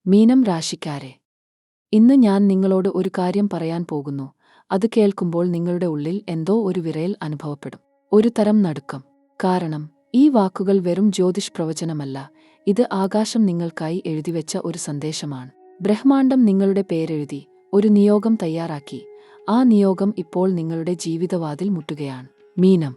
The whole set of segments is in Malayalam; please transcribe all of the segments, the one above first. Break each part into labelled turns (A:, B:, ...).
A: മീനം രാശിക്കാരെ, ഇന്ന് ഞാൻ നിങ്ങളോട് ഒരു കാര്യം പറയാൻ പോകുന്നു. അത് കേൾക്കുമ്പോൾ നിങ്ങളുടെ ഉള്ളിൽ എന്തോ ഒരു വിറയൽ അനുഭവപ്പെടും, ഒരു തരം നടുക്കം. കാരണം ഈ വാക്കുകൾ വെറും ജ്യോതിഷ് പ്രവചനമല്ല, ഇത് ആകാശം നിങ്ങൾക്കായി എഴുതിവെച്ച ഒരു സന്ദേശമാണ്. ബ്രഹ്മാണ്ഡം നിങ്ങളുടെ പേരെഴുതി ഒരു നിയോഗം തയ്യാറാക്കി. ആ നിയോഗം ഇപ്പോൾ നിങ്ങളുടെ ജീവിതവാതിൽ മുട്ടുകയാണ്. മീനം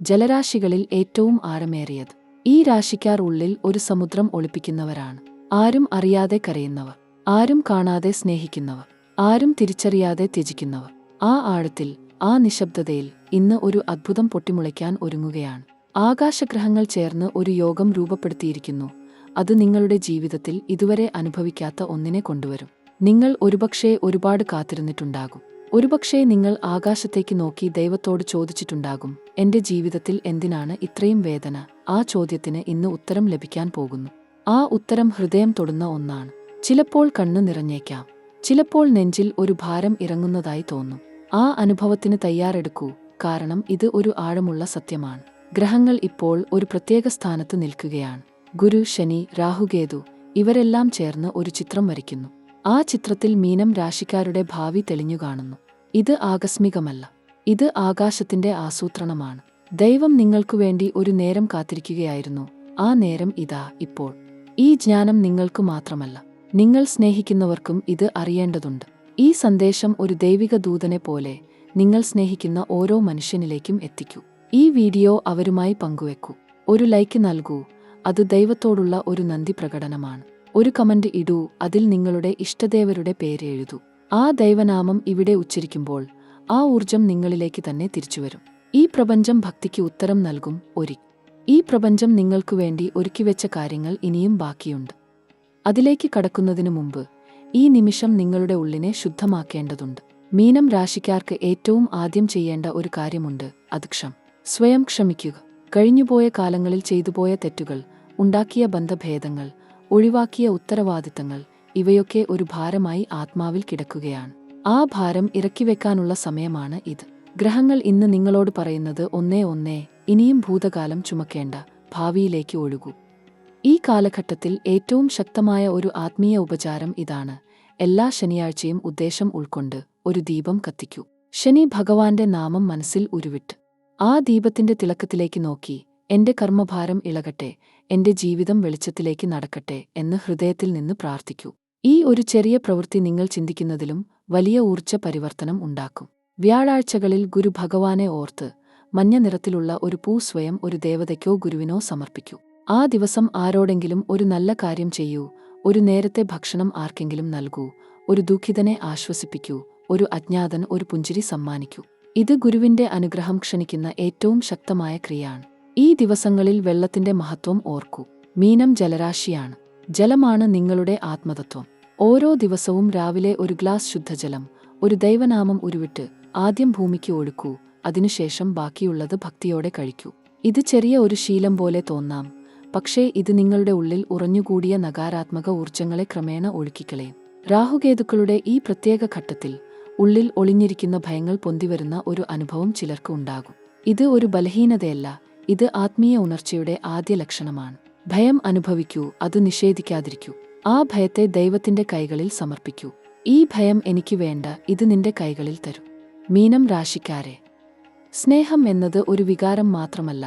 A: ജലരാശികളിൽ ഏറ്റവും ആഴമേറിയത്. ഈ രാശിക്കാർ ഉള്ളിൽ ഒരു സമുദ്രം ഒളിപ്പിക്കുന്നവരാണ്. ആരും അറിയാതെ കരയുന്നവർ, ആരും കാണാതെ സ്നേഹിക്കുന്നവർ, ആരും തിരിച്ചറിയാതെ ത്യജിക്കുന്നവർ. ആ ആഴത്തിൽ, ആ നിശബ്ദതയിൽ ഇന്ന് ഒരു അദ്ഭുതം പൊട്ടിമുളയ്ക്കാൻ ഒരുങ്ങുകയാണ്. ആകാശഗ്രഹങ്ങൾ ചേർന്ന് ഒരു യോഗം രൂപപ്പെടുത്തിയിരിക്കുന്നു. അത് നിങ്ങളുടെ ജീവിതത്തിൽ ഇതുവരെ അനുഭവിക്കാത്ത ഒന്നിനെ കൊണ്ടുവരും. നിങ്ങൾ ഒരുപക്ഷേ ഒരുപാട് കാത്തിരുന്നിട്ടുണ്ടാകും. ഒരുപക്ഷേ നിങ്ങൾ ആകാശത്തേക്ക് നോക്കി ദൈവത്തോട് ചോദിച്ചിട്ടുണ്ടാകും, എന്റെ ജീവിതത്തിൽ എന്തിനാണ് ഇത്രയും വേദന? ആ ചോദ്യത്തിന് ഇന്ന് ഉത്തരം ലഭിക്കാൻ പോകുന്നു. ആ ഉത്തരം ഹൃദയം തൊടുന്ന ഒന്നാണ്. ചിലപ്പോൾ കണ്ണു നിറഞ്ഞേക്കാം, ചിലപ്പോൾ നെഞ്ചിൽ ഒരു ഭാരം ഇറങ്ങുന്നതായി തോന്നും. ആ അനുഭവത്തിന് തയ്യാറെടുക്കൂ, കാരണം ഇത് ഒരു ആഴമുള്ള സത്യമാണ്. ഗ്രഹങ്ങൾ ഇപ്പോൾ ഒരു പ്രത്യേക സ്ഥാനത്ത് നിൽക്കുകയാണ്. ഗുരു, ശനി, രാഹുകേതു ഇവരെല്ലാം ചേർന്ന് ഒരു ചിത്രം വരയ്ക്കുന്നു. ആ ചിത്രത്തിൽ മീനം രാശിക്കാരുടെ ഭാവി തെളിഞ്ഞു കാണുന്നു. ഇത് ആകസ്മികമല്ല, ഇത് ആകാശത്തിന്റെ ആസൂത്രണമാണ്. ദൈവം നിങ്ങൾക്കുവേണ്ടി ഒരു നേരം കാത്തിരിക്കുകയായിരുന്നു. ആ നേരം ഇതാ ഇപ്പോൾ. ഈ ജ്ഞാനം നിങ്ങൾക്ക് മാത്രമല്ല, നിങ്ങൾ സ്നേഹിക്കുന്നവർക്കും ഇത് അറിയേണ്ടതുണ്ട്. ഈ സന്ദേശം ഒരു ദൈവിക ദൂതനെ പോലെ നിങ്ങൾ സ്നേഹിക്കുന്ന ഓരോ മനുഷ്യനിലേക്കും എത്തിക്കൂ. ഈ വീഡിയോ അവരുമായി പങ്കുവെക്കൂ. ഒരു ലൈക്ക് നൽകൂ, അത് ദൈവത്തോടുള്ള ഒരു നന്ദി പ്രകടനമാണ്. ഒരു കമന്റ് ഇടൂ, അതിൽ നിങ്ങളുടെ ഇഷ്ടദേവരുടെ പേര് എഴുതൂ. ആ ദൈവനാമം ഇവിടെ ഉച്ചരിക്കുമ്പോൾ ആ ഊർജം നിങ്ങളിലേക്ക് തന്നെ തിരിച്ചുവരും. ഈ പ്രപഞ്ചം ഭക്തിക്ക് ഉത്തരം നൽകും. ഈ പ്രപഞ്ചം നിങ്ങൾക്കു വേണ്ടി ഒരുക്കിവെച്ച കാര്യങ്ങൾ ഇനിയും ബാക്കിയുണ്ട്. അതിലേക്ക് കടക്കുന്നതിനു മുമ്പ് ഈ നിമിഷം നിങ്ങളുടെ ഉള്ളിനെ ശുദ്ധമാക്കേണ്ടതുണ്ട്. മീനം രാശിക്കാർക്ക് ഏറ്റവും ആദ്യം ചെയ്യേണ്ട ഒരു കാര്യമുണ്ട്, അത് സ്വയം ക്ഷമിക്കുക. കഴിഞ്ഞുപോയ കാലങ്ങളിൽ ചെയ്തുപോയ തെറ്റുകൾ, ഉണ്ടാക്കിയ ബന്ധഭേദങ്ങൾ, ഒഴിവാക്കിയ ഉത്തരവാദിത്തങ്ങൾ ഇവയൊക്കെ ഒരു ഭാരമായി ആത്മാവിൽ കിടക്കുകയാണ്. ആ ഭാരം ഇറക്കിവെക്കാനുള്ള സമയമാണ് ഇത്. ഗ്രഹങ്ങൾ ഇന്ന് നിങ്ങളോട് പറയുന്നത് ഒന്നേ, ഇനിയും ഭൂതകാലം ചുമക്കേണ്ട, ഭാവിയിലേക്ക് ഒഴുകൂ. ഈ കാലഘട്ടത്തിൽ ഏറ്റവും ശക്തമായ ഒരു ആത്മീയ ഉപചാരം ഇതാണ്. എല്ലാ ശനിയാഴ്ചയും ഉദ്ദേശം ഉൾക്കൊണ്ട് ഒരു ദീപം കത്തിക്കൂ. ശനി ഭഗവാന്റെ നാമം മനസ്സിൽ ഉരുവിട്ട് ആ ദീപത്തിന്റെ തിളക്കത്തിലേക്ക് നോക്കി, എന്റെ കർമ്മഭാരം ഇളകട്ടെ, എന്റെ ജീവിതം വെളിച്ചത്തിലേക്ക് നടക്കട്ടെ എന്ന് ഹൃദയത്തിൽ നിന്ന് പ്രാർത്ഥിക്കൂ. ഈ ഒരു ചെറിയ പ്രവൃത്തി നിങ്ങൾ ചിന്തിക്കുന്നതിലും വലിയ ഊർജ്ജ പരിവർത്തനം ഉണ്ടാക്കും. വ്യാഴാഴ്ചകളിൽ ഗുരു ഭഗവാനെ ഓർത്ത് മഞ്ഞ നിറത്തിലുള്ള ഒരു പൂ സ്വയം ഒരു ദേവതയ്ക്കോ ഗുരുവിനോ സമർപ്പിക്കൂ. ആ ദിവസം ആരോടെങ്കിലും ഒരു നല്ല കാര്യം ചെയ്യൂ. ഒരു നേരത്തെ ഭക്ഷണം ആർക്കെങ്കിലും നൽകൂ. ഒരു ദുഃഖിതനെ ആശ്വസിപ്പിക്കൂ. ഒരു അജ്ഞാതന് ഒരു പുഞ്ചിരി സമ്മാനിക്കൂ. ഇത് ഗുരുവിന്റെ അനുഗ്രഹം ക്ഷണിക്കുന്ന ഏറ്റവും ശക്തമായ ക്രിയയാണ്. ഈ ദിവസങ്ങളിൽ വെള്ളത്തിന്റെ മഹത്വം ഓർക്കൂ. മീനം ജലരാശിയാണ്. ജലമാണ് നിങ്ങളുടെ ആത്മതത്വം. ഓരോ ദിവസവും രാവിലെ ഒരു ഗ്ലാസ് ശുദ്ധജലം, ഒരു ദൈവനാമം ഉരുവിട്ട് ആദ്യം ഭൂമിക്ക് ഒഴുക്കൂ. അതിനുശേഷം ബാക്കിയുള്ളത് ഭക്തിയോടെ കഴിക്കൂ. ഇത് ചെറിയ ഒരു ശീലം പോലെ തോന്നാം, പക്ഷേ ഇത് നിങ്ങളുടെ ഉള്ളിൽ ഉറഞ്ഞുകൂടിയ നകാരാത്മക ഊർജ്ജങ്ങളെ ക്രമേണ ഒഴുക്കിക്കളയും. രാഹുകേതുക്കളുടെ ഈ പ്രത്യേക ഘട്ടത്തിൽ ഉള്ളിൽ ഒളിഞ്ഞിരിക്കുന്ന ഭയങ്ങൾ പൊന്തിവരുന്ന ഒരു അനുഭവം ചിലർക്ക് ഉണ്ടാകും. ഇത് ഒരു ബലഹീനതയല്ല, ഇത് ആത്മീയ ഉണർച്ചയുടെ ആദ്യ ലക്ഷണമാണ്. ഭയം അനുഭവിക്കൂ, അത് നിഷേധിക്കാതിരിക്കൂ. ആ ഭയത്തെ ദൈവത്തിന്റെ കൈകളിൽ സമർപ്പിക്കൂ. ഈ ഭയം എനിക്ക് വേണ്ട, ഇത് നിന്റെ കൈകളിൽ തരൂ. മീനം രാശിക്കാരെ, സ്നേഹം എന്നത് ഒരു വികാരം മാത്രമല്ല,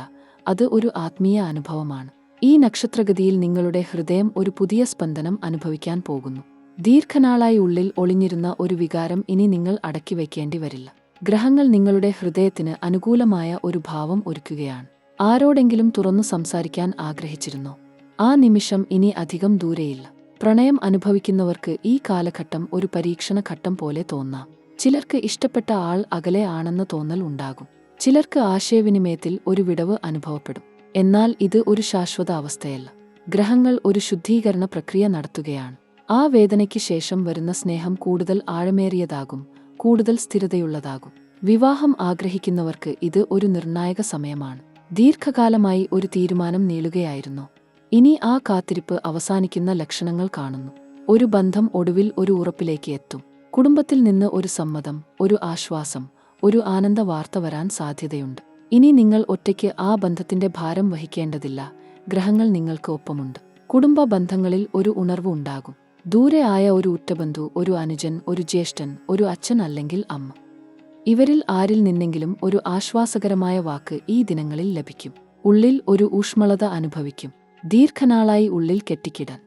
A: അത് ഒരു ആത്മീയ അനുഭവമാണ്. ഈ നക്ഷത്രഗതിയിൽ നിങ്ങളുടെ ഹൃദയം ഒരു പുതിയ സ്പന്ദനം അനുഭവിക്കാൻ പോകുന്നു. ദീർഘനാളായി ഉള്ളിൽ ഒളിഞ്ഞിരുന്ന ഒരു വികാരം ഇനി നിങ്ങൾ അടക്കി വയ്ക്കേണ്ടി വരില്ല. ഗ്രഹങ്ങൾ നിങ്ങളുടെ ഹൃദയത്തിന് അനുകൂലമായ ഒരു ഭാവം ഒരുക്കുകയാണ്. ആരോടെങ്കിലും തുറന്നു സംസാരിക്കാൻ ആഗ്രഹിച്ചിരുന്നോ? ആ നിമിഷം ഇനി അധികം ദൂരെയില്ല. പ്രണയം അനുഭവിക്കുന്നവർക്ക് ഈ കാലഘട്ടം ഒരു പരീക്ഷണ ഘട്ടം പോലെ തോന്നാം. ചിലർക്ക് ഇഷ്ടപ്പെട്ട ആൾ അകലെ ആണെന്ന തോന്നൽ ഉണ്ടാകും. ചിലർക്ക് ആശയവിനിമയത്തിൽ ഒരു വിടവ് അനുഭവപ്പെടും. എന്നാൽ ഇത് ഒരു ശാശ്വത അവസ്ഥയല്ല. ഗ്രഹങ്ങൾ ഒരു ശുദ്ധീകരണ പ്രക്രിയ നടത്തുകയാണ്. ആ വേദനയ്ക്ക് ശേഷം വരുന്ന സ്നേഹം കൂടുതൽ ആഴമേറിയതാകും, കൂടുതൽ സ്ഥിരതയുള്ളതാകും. വിവാഹം ആഗ്രഹിക്കുന്നവർക്ക് ഇത് ഒരു നിർണായക സമയമാണ്. ദീർഘകാലമായി ഒരു തീരുമാനം നീളുകയായിരുന്നു. ഇനി ആ കാത്തിരിപ്പ് അവസാനിക്കുന്ന ലക്ഷണങ്ങൾ കാണുന്നു. ഒരു ബന്ധം ഒടുവിൽ ഒരു ഉറപ്പിലേക്ക് എത്തും. കുടുംബത്തിൽ നിന്ന് ഒരു സമ്മതം, ഒരു ആശ്വാസം, ഒരു ആനന്ദ വാർത്ത വരാൻ സാധ്യതയുണ്ട്. ഇനി നിങ്ങൾ ഒറ്റയ്ക്ക് ആ ബന്ധത്തിന്റെ ഭാരം വഹിക്കേണ്ടതില്ല. ഗ്രഹങ്ങൾ നിങ്ങൾക്ക് ഒപ്പമുണ്ട്. കുടുംബ ബന്ധങ്ങളിൽ ഒരു ഉണർവ് ഉണ്ടാകും. ദൂരെ ആയ ഒരു ഉറ്റബന്ധു, ഒരു അനുജൻ, ഒരു ജ്യേഷ്ഠൻ, ഒരു അച്ഛൻ അല്ലെങ്കിൽ അമ്മ. ഇവരിൽ ആരിൽ നിന്നെങ്കിലും ഒരു ആശ്വാസകരമായ വാക്ക് ഈ ദിനങ്ങളിൽ ലഭിക്കും. ഉള്ളിൽ ഒരു ഊഷ്മളത അനുഭവിക്കും. ദീർഘനാളായി ഉള്ളിൽ കെട്ടിക്കിടാൻ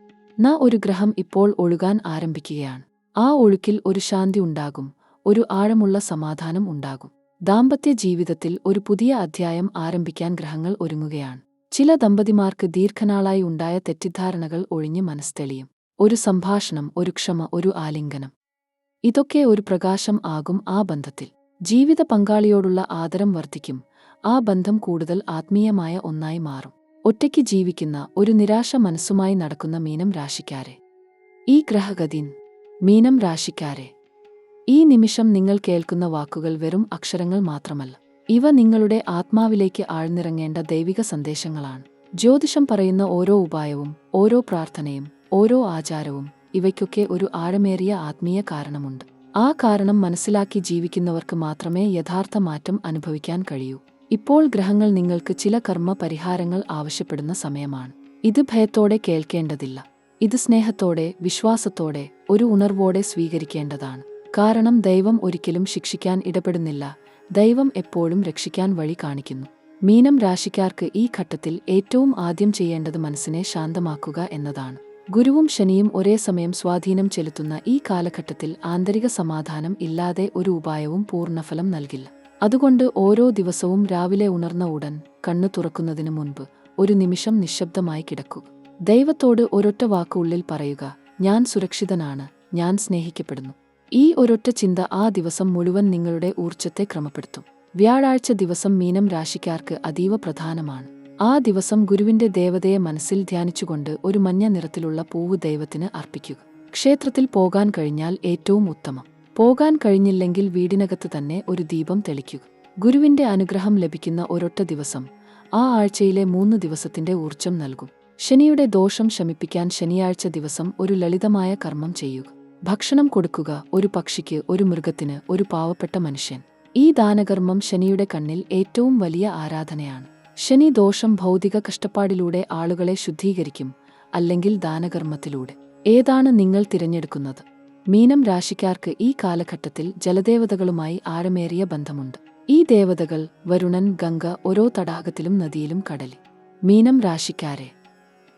A: ഒരു ഗ്രഹം ഇപ്പോൾ ഒഴുകാൻ ആരംഭിക്കുകയാണ്. ആ ഒഴുക്കിൽ ഒരു ശാന്തി ഉണ്ടാകും, ഒരു ആഴമുള്ള സമാധാനം ഉണ്ടാകും. ദാമ്പത്യ ജീവിതത്തിൽ ഒരു പുതിയ അധ്യായം ആരംഭിക്കാൻ ഗ്രഹങ്ങൾ ഒരുങ്ങുകയാണ്. ചില ദമ്പതിമാർക്ക് ദീർഘനാളായി ഉണ്ടായ തെറ്റിദ്ധാരണകൾ ഒഴിഞ്ഞ് മനസ്തെളിയും. ഒരു സംഭാഷണം, ഒരു ക്ഷമ, ഒരു ആലിംഗനം, ഇതൊക്കെ ഒരു പ്രകാശം ആകും ആ ബന്ധത്തിൽ. ജീവിത പങ്കാളിയോടുള്ള ആദരം വർദ്ധിക്കും. ആ ബന്ധം കൂടുതൽ ആത്മീയമായ ഒന്നായി മാറും. ഒറ്റയ്ക്ക് ജീവിക്കുന്ന ഒരു നിരാശ മനസ്സുമായി നടക്കുന്ന മീനം രാശിക്കാരെ, ഈ ഗ്രഹഗതിൻ മീനം രാശിക്കാരെ, ഈ നിമിഷം നിങ്ങൾ കേൾക്കുന്ന വാക്കുകൾ വെറും അക്ഷരങ്ങൾ മാത്രമല്ല. ഇവ നിങ്ങളുടെ ആത്മാവിലേക്ക് ആഴ്ന്നിറങ്ങേണ്ട ദൈവിക സന്ദേശങ്ങളാണ്. ജ്യോതിഷം പറയുന്ന ഓരോ ഉപായവും, ഓരോ പ്രാർത്ഥനയും, ഓരോ ആചാരവും, ഇവയ്ക്കൊക്കെ ഒരു ആഴമേറിയ ആത്മീയ കാരണമുണ്ട്. ആ കാരണം മനസ്സിലാക്കി ജീവിക്കുന്നവർക്ക് മാത്രമേ യഥാർത്ഥ മാറ്റം അനുഭവിക്കാൻ കഴിയൂ. ഇപ്പോൾ ഗ്രഹങ്ങൾ നിങ്ങൾക്ക് ചില കർമ്മ പരിഹാരങ്ങൾ ആവശ്യപ്പെടുന്ന സമയമാണ്. ഇത് ഭയത്തോടെ കേൾക്കേണ്ടതില്ല. ഇത് സ്നേഹത്തോടെ, വിശ്വാസത്തോടെ, ഒരു ഉണർവോടെ സ്വീകരിക്കേണ്ടതാണ്. കാരണം ദൈവം ഒരിക്കലും ശിക്ഷിക്കാൻ ഇടപെടുന്നില്ല. ദൈവം എപ്പോഴും രക്ഷിക്കാൻ വഴി കാണിക്കുന്നു. മീനം രാശിക്കാർക്ക് ഈ ഘട്ടത്തിൽ ഏറ്റവും ആദ്യം ചെയ്യേണ്ടത് മനസ്സിനെ ശാന്തമാക്കുക എന്നതാണ്. ഗുരുവും ശനിയും ഒരേ സമയം സ്വാധീനം ചെലുത്തുന്ന ഈ കാലഘട്ടത്തിൽ ആന്തരിക സമാധാനം ഇല്ലാതെ ഒരു ഉപായവും പൂർണ്ണഫലം നൽകില്ല. അതുകൊണ്ട് ഓരോ ദിവസവും രാവിലെ ഉണർന്ന ഉടൻ കണ്ണു തുറക്കുന്നതിന് മുൻപ് ഒരു നിമിഷം നിശബ്ദമായി കിടക്കുക. ദൈവത്തോട് ഒരൊറ്റ വാക്ക് ഉള്ളിൽ പറയുക: ഞാൻ സുരക്ഷിതനാണ്, ഞാൻ സ്നേഹിക്കപ്പെടുന്നു. ഈ ഒരൊറ്റ ചിന്ത ആ ദിവസം മുഴുവൻ നിങ്ങളുടെ ഊർജ്ജത്തെ ക്രമപ്പെടുത്തും. വ്യാഴാഴ്ച ദിവസം മീനം രാശിക്കാർക്ക് അതീവ പ്രധാനമാണ്. ആ ദിവസം ഗുരുവിന്റെ ദേവതയെ മനസ്സിൽ ധ്യാനിച്ചുകൊണ്ട് ഒരു മഞ്ഞ നിറത്തിലുള്ള പൂവ് ദൈവത്തിന് അർപ്പിക്കുക. ക്ഷേത്രത്തിൽ പോകാൻ കഴിഞ്ഞാൽ ഏറ്റവും ഉത്തമം. പോകാൻ കഴിഞ്ഞില്ലെങ്കിൽ വീടിനകത്ത് തന്നെ ഒരു ദീപം തെളിക്കുക. ഗുരുവിന്റെ അനുഗ്രഹം ലഭിക്കുന്ന ഒരൊറ്റ ദിവസം ആ ആഴ്ചയിലെ 3 ദിവസത്തിന്റെ ഊർജ്ജം നൽകും. ശനിയുടെ ദോഷം ശമിപ്പിക്കാൻ ശനിയാഴ്ച ദിവസം ഒരു ലളിതമായ കർമ്മം ചെയ്യുക. ഭക്ഷണം കൊടുക്കുക. ഒരു പക്ഷിക്ക്, ഒരു മൃഗത്തിന്, ഒരു പാവപ്പെട്ട മനുഷ്യൻ. ഈ ദാനകർമ്മം ശനിയുടെ കണ്ണിൽ ഏറ്റവും വലിയ ആരാധനയാണ്. ശനി ദോഷം ഭൗതിക കഷ്ടപ്പാടിലൂടെ ആളുകളെ ശുദ്ധീകരിക്കും, അല്ലെങ്കിൽ ദാനകർമ്മത്തിലൂടെ. ഏതാണ് നിങ്ങൾ തിരഞ്ഞെടുക്കുന്നത്? മീനം രാശിക്കാർക്ക് ഈ കാലഘട്ടത്തിൽ ജലദേവതകളുമായി ആഴമേറിയ ബന്ധമുണ്ട്. ഈ ദേവതകൾ വരുണൻ, ഗംഗ, ഓരോ തടാകത്തിലും നദിയിലും കടലിൽ. മീനം രാശിക്കാരെ,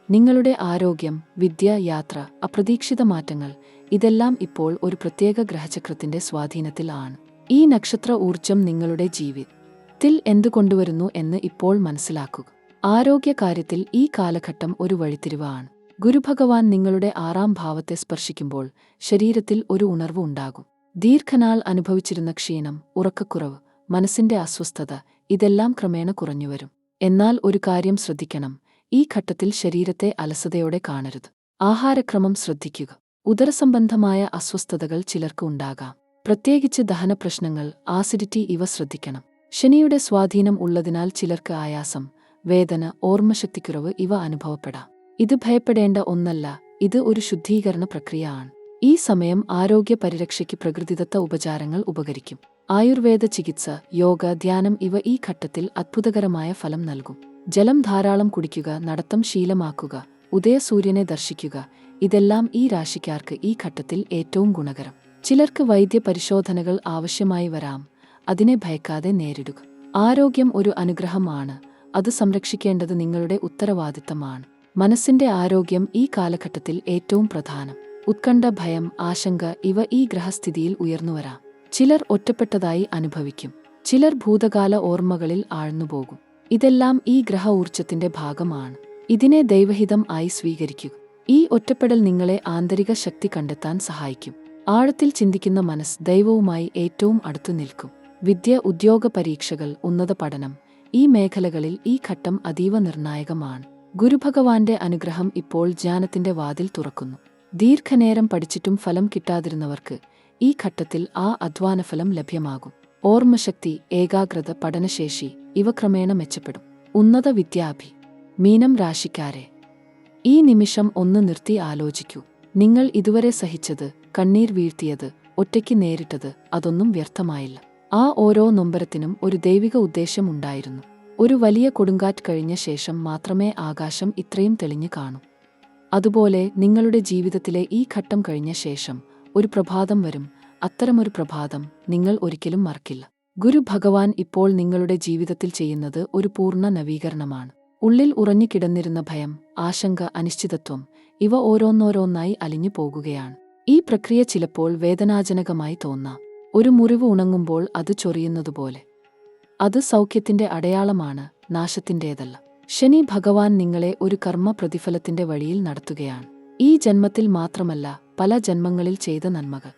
A: നിങ്ങളുടെ ആരോഗ്യം, വിദ്യ, യാത്ര, അപ്രതീക്ഷിത മാറ്റങ്ങൾ, ഇതെല്ലാം ഇപ്പോൾ ഒരു പ്രത്യേക ഗ്രഹചക്രത്തിന്റെ സ്വാധീനത്തിൽ ആണ്. ഈ നക്ഷത്ര ഊർജം നിങ്ങളുടെ ജീവിതത്തിൽ എന്തു കൊണ്ടുവരുന്നു എന്ന് ഇപ്പോൾ മനസ്സിലാക്കുക. ആരോഗ്യകാര്യത്തിൽ ഈ കാലഘട്ടം ഒരു വഴിത്തിരിവാണ്. ഗുരുഭഗവാൻ നിങ്ങളുടെ 6ാം ഭാവത്തെ സ്പർശിക്കുമ്പോൾ ശരീരത്തിൽ ഒരു ഉണർവ് ഉണ്ടാകും. ദീർഘനാൾ അനുഭവിച്ചിരുന്ന ക്ഷീണം, ഉറക്കക്കുറവ്, മനസ്സിന്റെ അസ്വസ്ഥത, ഇതെല്ലാം ക്രമേണ കുറഞ്ഞുവരും. എന്നാൽ ഒരു കാര്യം ശ്രദ്ധിക്കണം: ഈ ഘട്ടത്തിൽ ശരീരത്തെ അലസതയോടെ കാണരുത്. ആഹാരക്രമം ശ്രദ്ധിക്കുക. ഉദരസംബന്ധമായ അസ്വസ്ഥതകൾ ചിലർക്ക് ഉണ്ടാകാം. പ്രത്യേകിച്ച് ദഹനപ്രശ്നങ്ങൾ, ആസിഡിറ്റി, ഇവ ശ്രദ്ധിക്കണം. ശനിയുടെ സ്വാധീനം ഉള്ളതിനാൽ ചിലർക്ക് ആയാസം, വേദന, ഓർമ്മശക്തിക്കുറവ് ഇവ അനുഭവപ്പെടാം. ഇത് ഭയപ്പെടേണ്ട ഒന്നല്ല, ഇത് ഒരു ശുദ്ധീകരണ പ്രക്രിയയാണ്. ഈ സമയം ആരോഗ്യ പരിരക്ഷയ്ക്ക് പ്രകൃതിദത്ത ഉപചാരങ്ങൾ ഉപകരിക്കും. ആയുർവേദ ചികിത്സ, യോഗ, ധ്യാനം ഇവ ഈ ഘട്ടത്തിൽ അത്ഭുതകരമായ ഫലം നൽകും. ജലം ധാരാളം കുടിക്കുക, നടത്തം ശീലമാക്കുക, ഉദയസൂര്യനെ ദർശിക്കുക, ഇതെല്ലാം ഈ രാശിക്കാർക്ക് ഈ ഘട്ടത്തിൽ ഏറ്റവും ഗുണകരം. ചിലർക്ക് വൈദ്യ പരിശോധനകൾ ആവശ്യമായി വരാം. അതിനെ ഭയക്കാതെ നേരിടുക. ആരോഗ്യം ഒരു അനുഗ്രഹമാണ്. അത് സംരക്ഷിക്കേണ്ടത് നിങ്ങളുടെ ഉത്തരവാദിത്തമാണ്. മനസ്സിന്റെ ആരോഗ്യം ഈ കാലഘട്ടത്തിൽ ഏറ്റവും പ്രധാനം. ഉത്കണ്ഠ, ഭയം, ആശങ്ക ഇവ ഈ ഗ്രഹസ്ഥിതിയിൽ ഉയർന്നുവരാം. ചിലർ ഒറ്റപ്പെട്ടതായി അനുഭവിക്കും. ചിലർ ഭൂതകാല ഓർമ്മകളിൽ ആഴ്ന്നുപോകും. ഇതെല്ലാം ഈ ഗ്രഹ ഊർജ്ജത്തിന്റെ ഭാഗമാണ്. ഇതിനെ ദൈവഹിതം ആയി സ്വീകരിക്കുക. ഈ ഒറ്റപ്പെടൽ നിങ്ങളെ ആന്തരിക ശക്തി കണ്ടെത്താൻ സഹായിക്കും. ആഴത്തിൽ ചിന്തിക്കുന്ന മനസ്സ് ദൈവവുമായി ഏറ്റവും അടുത്തു നിൽക്കും. വിദ്യ, ഉദ്യോഗ പരീക്ഷകൾ, ഉന്നത പഠനം, ഈ മേഖലകളിൽ ഈ ഘട്ടം അതീവ നിർണായകമാണ്. ഗുരുഭഗവാന്റെ അനുഗ്രഹം ഇപ്പോൾ ജ്ഞാനത്തിന്റെ വാതിൽ തുറക്കുന്നു. ദീർഘനേരം പഠിച്ചിട്ടും ഫലം കിട്ടാതിരുന്നവർക്ക് ഈ ഘട്ടത്തിൽ ആ അധ്വാനഫലം ലഭ്യമാകും. ഓർമ്മശക്തി, ഏകാഗ്രത, പഠനശേഷി ഇവ ക്രമേണ മെച്ചപ്പെടും. ഉന്നത വിദ്യാഭി. മീനം രാശിക്കാരെ, ഈ നിമിഷം ഒന്ന് നിർത്തി ആലോചിക്കൂ. നിങ്ങൾ ഇതുവരെ സഹിച്ചത്, കണ്ണീർ വീഴ്ത്തിയത്, ഒറ്റയ്ക്ക് നേരിട്ടത്, അതൊന്നും വ്യർത്ഥമായില്ല. ആ ഓരോ നൊമ്പരത്തിനും ഒരു ദൈവിക ഉദ്ദേശ്യം ഉണ്ടായിരുന്നു. ഒരു വലിയ കൊടുങ്കാറ്റ് കഴിഞ്ഞ ശേഷം മാത്രമേ ആകാശം ഇത്രയും തെളിഞ്ഞു കാണൂ. അതുപോലെ നിങ്ങളുടെ ജീവിതത്തിലെ ഈ ഘട്ടം കഴിഞ്ഞ ശേഷം ഒരു പ്രഭാതം വരും. അത്തരമൊരു പ്രഭാതം നിങ്ങൾ ഒരിക്കലും മറക്കില്ല. ഗുരു ഭഗവാൻ ഇപ്പോൾ നിങ്ങളുടെ ജീവിതത്തിൽ ചെയ്യുന്നത് ഒരു പൂർണ്ണ നവീകരണമാണ്. ഉള്ളിൽ ഉറഞ്ഞുകിടന്നിരുന്ന ഭയം, ആശങ്ക, അനിശ്ചിതത്വം ഇവ ഓരോന്നോരോന്നായി അലിഞ്ഞു പോകുകയാണ്. ഈ പ്രക്രിയ ചിലപ്പോൾ വേദനാജനകമായി തോന്നാം. ഒരു മുറിവ് ഉണങ്ങുമ്പോൾ അത് ചൊറിയുന്നതുപോലെ. അത് സൗഖ്യത്തിന്റെ അടയാളമാണ്, നാശത്തിന്റേതല്ല. ശനി ഭഗവാൻ നിങ്ങളെ ഒരു കർമ്മ പ്രതിഫലത്തിന്റെ വഴിയിൽ നടത്തുകയാണ്. ഈ ജന്മത്തിൽ മാത്രമല്ല, പല ജന്മങ്ങളിൽ ചെയ്ത നന്മകൾ.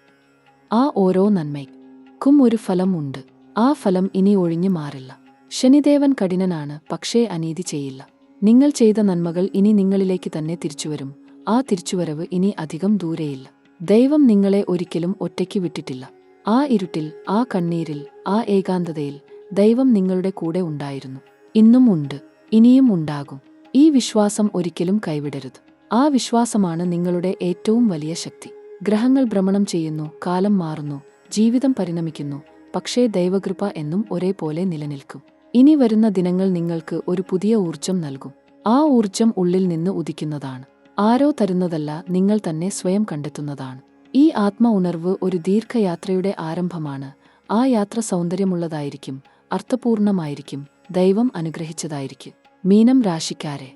A: ആ ഓരോ നന്മയ്ക്കും ഒരു ഫലം ഉണ്ട്. ആ ഫലം ഇനി ഒഴിഞ്ഞു മാറില്ല. ശനിദേവൻ കഠിനനാണ്, പക്ഷേ അനീതി ചെയ്യില്ല. നിങ്ങൾ ചെയ്ത നന്മകൾ ഇനി നിങ്ങളിലേക്ക് തന്നെ തിരിച്ചുവരും. ആ തിരിച്ചുവരവ് ഇനി അധികം ദൂരെയില്ല. ദൈവം നിങ്ങളെ ഒരിക്കലും ഒറ്റയ്ക്ക് വിട്ടിട്ടില്ല. ആ ഇരുട്ടിൽ, ആ കണ്ണീരിൽ, ആ ഏകാന്തതയിൽ ദൈവം നിങ്ങളുടെ കൂടെ ഉണ്ടായിരുന്നു. ഇന്നും ഉണ്ട്, ഇനിയും ഉണ്ടാകും. ഈ വിശ്വാസം ഒരിക്കലും കൈവിടരുത്. ആ വിശ്വാസമാണ് നിങ്ങളുടെ ഏറ്റവും വലിയ ശക്തി. ഗ്രഹങ്ങൾ ഭ്രമണം ചെയ്യുന്നു, കാലം മാറുന്നു, ജീവിതം പരിണമിക്കുന്നു, പക്ഷേ ദൈവകൃപ എന്നും ഒരേപോലെ നിലനിൽക്കും. ഇനി വരുന്ന ദിനങ്ങൾ നിങ്ങൾക്ക് ഒരു പുതിയ ഊർജം നൽകും. ആ ഊർജം ഉള്ളിൽ നിന്ന് ഉദിക്കുന്നതാണ്. ആരോ തരുന്നതല്ല, നിങ്ങൾ തന്നെ സ്വയം കണ്ടെത്തുന്നതാണ്. ഈ ആത്മ ഉണർവ് ഒരു ദീർഘയാത്രയുടെ ആരംഭമാണ്. ആ യാത്ര സൗന്ദര്യമുള്ളതായിരിക്കും, അർത്ഥപൂർണമായിരിക്കും, ദൈവം അനുഗ്രഹിച്ചതായിരിക്കും. മീനം രാശിക്കാരെ,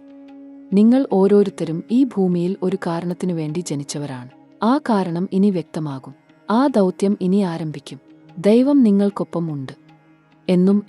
A: നിങ്ങൾ ഓരോരുത്തരും ഈ ഭൂമിയിൽ ഒരു കാരണത്തിനു വേണ്ടി ജനിച്ചവരാണ്. ആ കാരണം ഇനി വ്യക്തമാകും. ആ ദൗത്യം ഇനി ആരംഭിക്കും. ദൈവം നിങ്ങൾക്കൊപ്പം ഉണ്ട് എന്നും